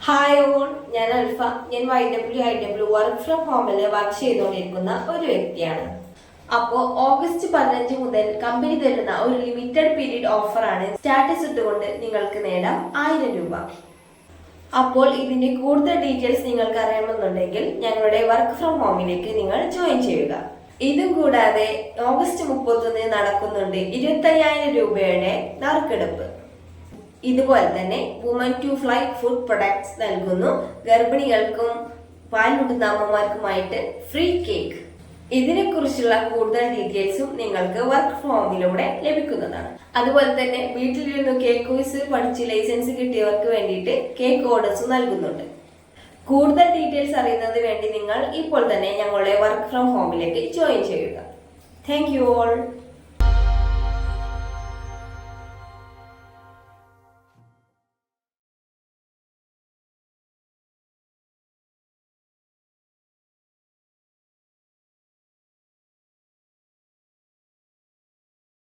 Hi all, ഞാൻ അൽഫ. ഞാൻ YWIW work from ഹോമിൽ വർക്ക് ചെയ്തുകൊണ്ടിരിക്കുന്ന ഒരു വ്യക്തിയാണ്. അപ്പോൾ ഓഗസ്റ്റ് 15 മുതൽ കമ്പനി തരുന്ന ഒരു ലിമിറ്റഡ് പീരീഡ് ഓഫറാണ്. സ്റ്റാറ്റസ് ഇട്ടുകൊണ്ട് നിങ്ങൾക്ക് നേടാം 1000 രൂപ. അപ്പോൾ ഇതിന്റെ കൂടുതൽ ഡീറ്റെയിൽസ് നിങ്ങൾക്ക് അറിയണമെന്നുണ്ടെങ്കിൽ ഞങ്ങളുടെ വർക്ക് ഫ്രം ഹോമിലേക്ക് നിങ്ങൾ ജോയിൻ ചെയ്യുക. ഇതും കൂടാതെ ഓഗസ്റ്റ് 31 നടക്കുന്നുണ്ട് 25,000 രൂപയുടെ നറുക്കെടുപ്പ്. ഇതുപോലെ തന്നെ woman to fly food products നൽകുന്നു. ഗർഭിണികൾക്കും പാലുണ്ടുന്ന അമ്മമാർക്കുമായിട്ട് ഫ്രീ കേക്ക്. ഇതിനെക്കുറിച്ചുള്ള കൂടുതൽ ഡീറ്റെയിൽസും നിങ്ങൾക്ക് വർക്ക് ഫ്രം ഹോമിലൂടെ ലഭിക്കുന്നതാണ്. അതുപോലെ തന്നെ വീട്ടിലിരുന്ന് കേക്ക് കോഴ്സ് പഠിച്ച് ലൈസൻസ് കിട്ടിയവർക്ക് വേണ്ടിയിട്ട് കേക്ക് ഓർഡേഴ്സ് നൽകുന്നുണ്ട്. കൂടുതൽ ഡീറ്റെയിൽസ് അറിയുന്നതിന് വേണ്ടി നിങ്ങൾ ഇപ്പോൾ തന്നെ ഞങ്ങളുടെ വർക്ക് ഫ്രം ഹോമിലേക്ക് ജോയിൻ ചെയ്യുക. Thank you all.